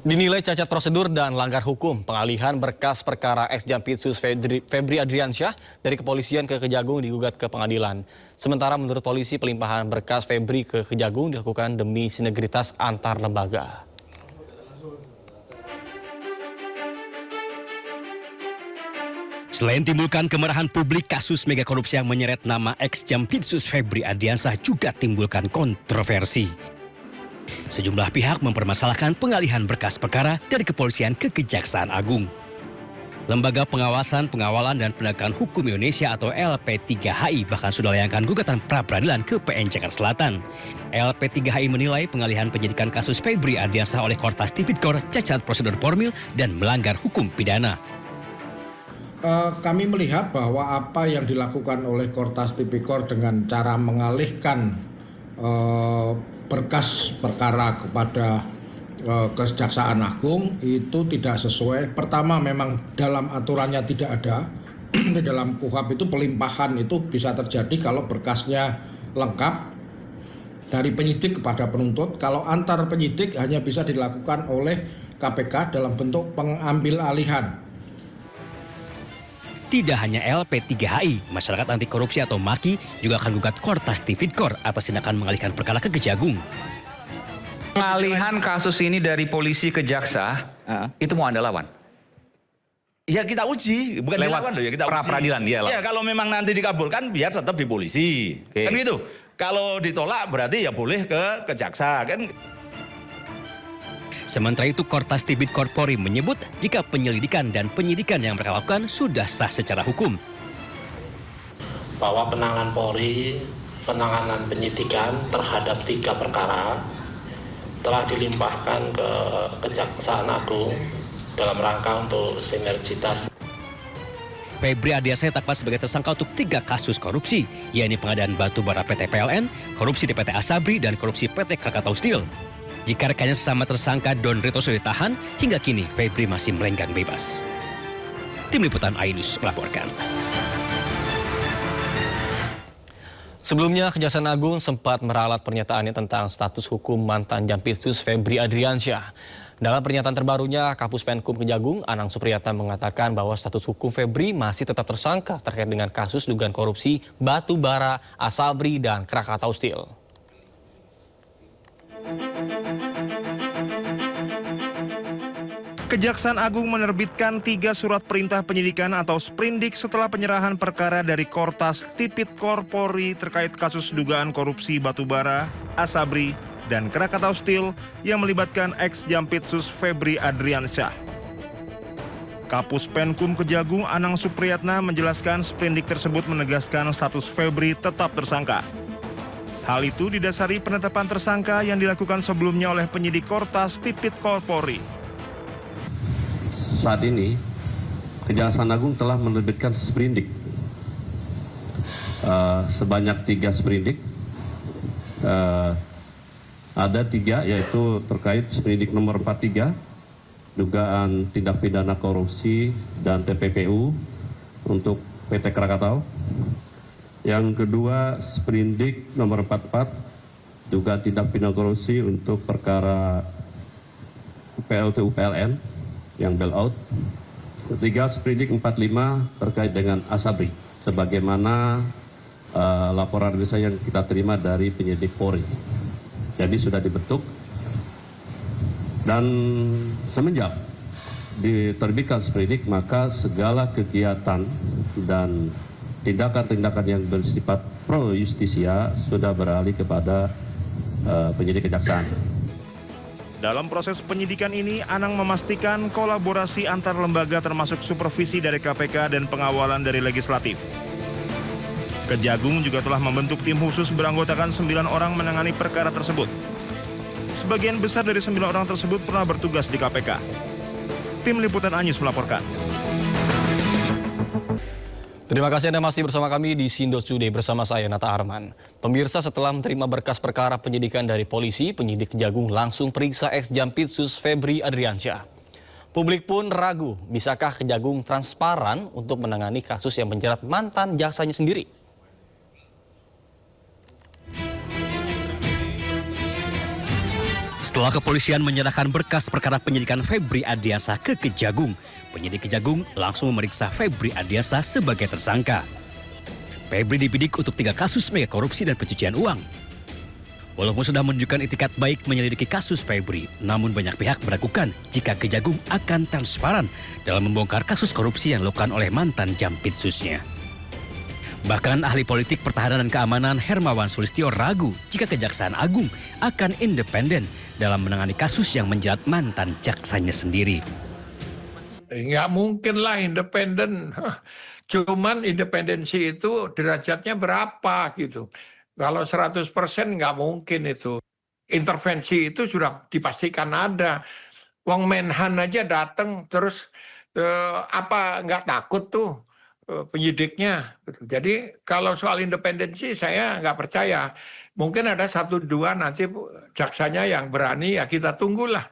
Dinilai cacat prosedur dan langgar hukum, pengalihan berkas perkara ex-Jampitsus Febri Adriansyah dari kepolisian ke Kejagung digugat ke pengadilan. Sementara menurut polisi pelimpahan berkas Febri ke Kejagung dilakukan demi sinergitas antar lembaga. Selain timbulkan kemarahan publik, kasus mega korupsi yang menyeret nama ex-Jampitsus Febri Adriansyah juga timbulkan kontroversi. Sejumlah pihak mempermasalahkan pengalihan berkas perkara dari kepolisian ke Kejaksaan Agung. Lembaga Pengawasan, Pengawalan, dan Penegakan Hukum Indonesia atau LP3HI bahkan sudah melayangkan gugatan pra-peradilan ke PN Jakarta Selatan. LP3HI menilai pengalihan penyidikan kasus Febri Adriansyah oleh Kortas Tipikor cacat prosedur formil dan melanggar hukum pidana. Kami melihat bahwa apa yang dilakukan oleh Kortas Tipikor dengan cara mengalihkan berkas perkara kepada Kejaksaan Agung itu tidak sesuai. Pertama, memang dalam aturannya tidak ada. Di dalam KUHP itu pelimpahan itu bisa terjadi kalau berkasnya lengkap dari penyidik kepada penuntut. Kalau antar penyidik hanya bisa dilakukan oleh KPK dalam bentuk pengambil alihan. Tidak hanya LP3HI, masyarakat anti korupsi atau MAKI juga akan gugat Kortas Tipikor atas tindakan mengalihkan perkara ke Kejagung. Pengalihan kasus ini dari polisi ke jaksa, itu mau Anda lawan? Ya kita uji, bukan lewat dilawan loh ya, kita uji. pra-peradilan dia lah. Ya kalau memang nanti dikabulkan biar tetap di polisi. Oke. Kan gitu. Kalau ditolak berarti ya boleh ke jaksa kan. Sementara itu, Kortas Tipikor Polri menyebut jika penyelidikan dan penyidikan yang mereka lakukan sudah sah secara hukum. Bahwa penanganan Polri, penanganan penyidikan terhadap 3 perkara telah dilimpahkan ke Kejaksaan Agung dalam rangka untuk sinergitas. Febri Adriansyah ditetapkan sebagai tersangka untuk 3 kasus korupsi, yakni pengadaan batu bara PT PLN, korupsi di PT Asabri, dan korupsi PT Krakatau Steel. Jika rekannya sesama tersangka Don Rito sudah ditahan, hingga kini Febri masih melenggang bebas. Tim Liputan iNews melaporkan. Sebelumnya, Kejaksaan Agung sempat meralat pernyataannya tentang status hukum mantan Jampitsus Febri Adriansyah. Dalam pernyataan terbarunya, Kapus Penkum Kejagung, Anang Supriyatna mengatakan bahwa status hukum Febri masih tetap tersangka terkait dengan kasus dugaan korupsi batu bara, Asabri, dan Krakatau Steel. Kejaksaan Agung menerbitkan 3 surat perintah penyidikan atau sprindik setelah penyerahan perkara dari Kortas Tipikor Polri terkait kasus dugaan korupsi batubara, Asabri, dan Krakatau Steel yang melibatkan ex-Jampitsus Febri Adriansyah. Kapus Penkum Kejagung Anang Supriyatna menjelaskan sprindik tersebut menegaskan status Febri tetap tersangka. Hal itu didasari penetapan tersangka yang dilakukan sebelumnya oleh penyidik Kortas Tipikor Polri. Saat ini, Kejaksaan Agung telah menerbitkan sprindik sebanyak 3 sprindik. Ada 3, yaitu terkait sprindik nomor 43, dugaan tindak pidana korupsi dan TPPU untuk PT Krakatau. Yang kedua, sprindik nomor 44, dugaan tindak pidana korupsi untuk perkara PLTU PLN yang bailout. Ketiga, sprindik 45 terkait dengan Asabri, sebagaimana laporan yang kita terima dari penyidik Polri. Jadi sudah dibentuk, dan semenjak diterbitkan sprindik, maka segala kegiatan dan tindakan-tindakan yang bersifat pro justisia sudah beralih kepada penyidik kejaksaan. Dalam proses penyidikan ini, Anang memastikan kolaborasi antar lembaga termasuk supervisi dari KPK dan pengawalan dari legislatif. Kejagung juga telah membentuk tim khusus beranggotakan 9 orang menangani perkara tersebut. Sebagian besar dari 9 orang tersebut pernah bertugas di KPK. Tim Liputan iNews melaporkan. Terima kasih Anda masih bersama kami di Sindo Today bersama saya Nata Arman. Pemirsa, setelah menerima berkas perkara penyidikan dari polisi, penyidik Kejagung langsung periksa ex-Jampitsus Febri Adriansyah. Publik pun ragu, bisakah Kejagung transparan untuk menangani kasus yang menjerat mantan jaksanya sendiri? Setelah kepolisian menyerahkan berkas perkara penyidikan Febri Ardiansah ke Kejagung, penyidik Kejagung langsung memeriksa Febri Ardiansah sebagai tersangka. Febri dibidik untuk 3 kasus mega korupsi dan pencucian uang. Walaupun sudah menunjukkan itikat baik menyelidiki kasus Febri, namun banyak pihak meragukan jika Kejagung akan transparan dalam membongkar kasus korupsi yang dilakukan oleh mantan Jampitsusnya. Bahkan ahli politik pertahanan dan keamanan Hermawan Sulistyo ragu jika Kejaksaan Agung akan independen dalam menangani kasus yang menjerat mantan jaksanya sendiri. Nggak mungkin lah independen. Cuman independensi itu derajatnya berapa gitu. Kalau 100% nggak mungkin itu. Intervensi itu sudah dipastikan ada. Wong Menhan aja datang terus nggak takut tuh penyidiknya. Jadi kalau soal independensi saya nggak percaya. Mungkin ada 1-2 nanti jaksanya yang berani, ya kita tunggulah.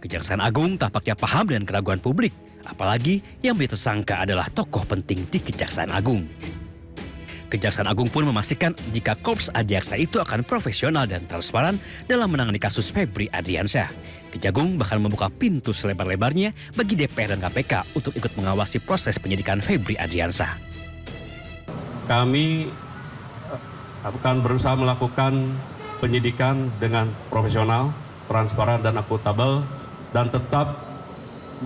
Kejaksaan Agung tampaknya paham dengan keraguan publik, apalagi yang menjadi tersangka adalah tokoh penting di Kejaksaan Agung. Kejaksaan Agung pun memastikan jika Korps Adiaksa itu akan profesional dan transparan dalam menangani kasus Febri Ardiansah. Kejagung bahkan membuka pintu selebar-lebarnya bagi DPR dan KPK untuk ikut mengawasi proses penyidikan Febri Ardiansah. Kami akan berusaha melakukan penyidikan dengan profesional, transparan dan akuntabel, dan tetap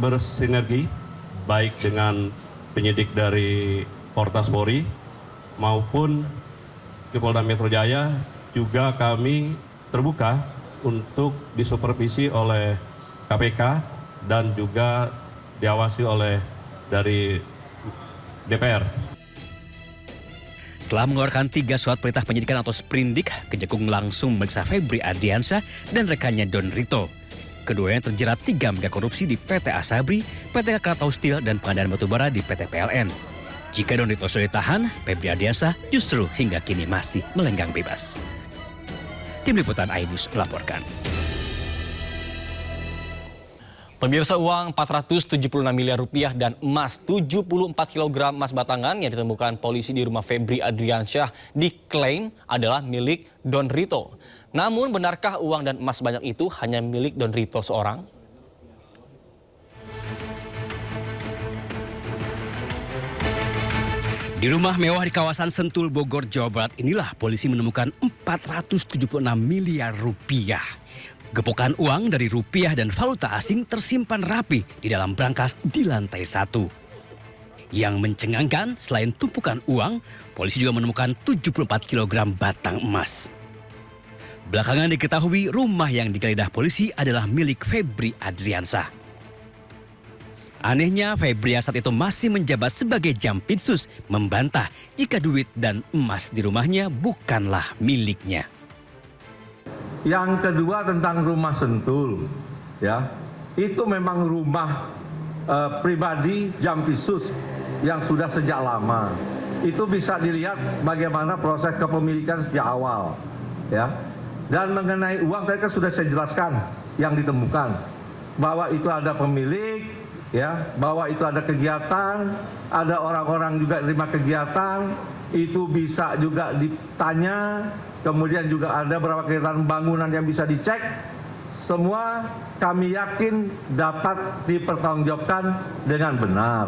bersinergi baik dengan penyidik dari Kortas Polri maupun di Polda Metro Jaya. Juga kami terbuka untuk disupervisi oleh KPK dan juga diawasi oleh dari DPR. Setelah mengeluarkan 3 surat perintah penyidikan atau sprindik, Kejagung langsung memeriksa Febri Ardiansah dan rekannya Don Rito. Keduanya terjerat 3 mega korupsi di PT Asabri, PT Krakatau Steel, dan pengadaan batubara di PT PLN. Jika Don Rito sudah ditahan, Febri Ardiansah justru hingga kini masih melenggang bebas. Tim Liputan iNews melaporkan. Pemirsa, uang 476 miliar rupiah dan emas 74 kg emas batangan yang ditemukan polisi di rumah Febri Ardiansah diklaim adalah milik Don Rito. Namun benarkah uang dan emas banyak itu hanya milik Don Rito seorang? Di rumah mewah di kawasan Sentul, Bogor, Jawa Barat inilah polisi menemukan 476 miliar rupiah. Gepokan uang dari rupiah dan valuta asing tersimpan rapi di dalam brankas di lantai 1. Yang mencengangkan, selain tumpukan uang, polisi juga menemukan 74 kg batang emas. Belakangan diketahui rumah yang digeledah polisi adalah milik Febri Ardiansah. Anehnya, Febri saat itu masih menjabat sebagai Jampitsus, membantah jika duit dan emas di rumahnya bukanlah miliknya. Yang kedua tentang rumah Sentul, ya, itu memang rumah pribadi Jampitsus yang sudah sejak lama. Itu bisa dilihat bagaimana proses kepemilikan sejak awal, ya. Dan mengenai uang tadi kan sudah saya jelaskan yang ditemukan bahwa itu ada pemilik, ya, bahwa itu ada kegiatan, ada orang-orang juga terima kegiatan, itu bisa juga ditanya, kemudian juga ada beberapa kegiatan bangunan yang bisa dicek. Semua kami yakin dapat dipertanggungjawabkan dengan benar.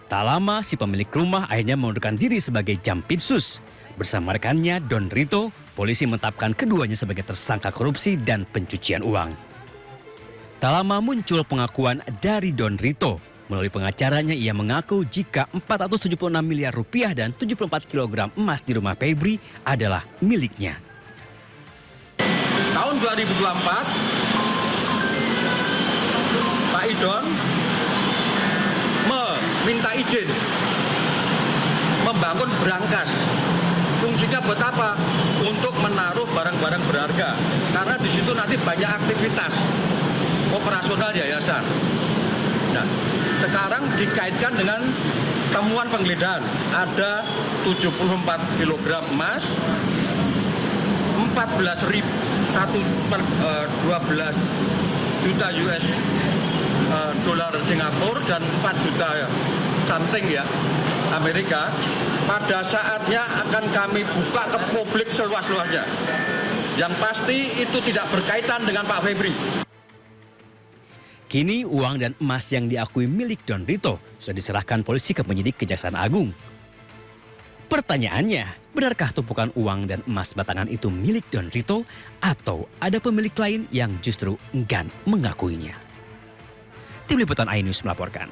Tak lama si pemilik rumah akhirnya mengundurkan diri sebagai Jampitsus. Bersama rekannya Don Rito, polisi menetapkan keduanya sebagai tersangka korupsi dan pencucian uang. Tak lama muncul pengakuan dari Don Rito. Melalui pengacaranya ia mengaku jika 476 miliar rupiah dan 74 kg emas di rumah Febri adalah miliknya. Tahun 2024, Pak Idon meminta izin membangun brankas. Fungsinya buat apa? Untuk menaruh barang-barang berharga. Karena di situ nanti banyak aktivitas operasional yayasan. Nah, sekarang dikaitkan dengan temuan penggeledahan. Ada 74 kg emas, 12 juta US dolar Singapura dan 4 juta something ya Amerika. Pada saatnya akan kami buka ke publik seluas-luasnya. Yang pasti itu tidak berkaitan dengan Pak Febri. Kini uang dan emas yang diakui milik Don Rito sudah diserahkan polisi ke penyidik Kejaksaan Agung. Pertanyaannya, benarkah tumpukan uang dan emas batangan itu milik Don Rito atau ada pemilik lain yang justru enggan mengakuinya? Tim Liputan iNews melaporkan.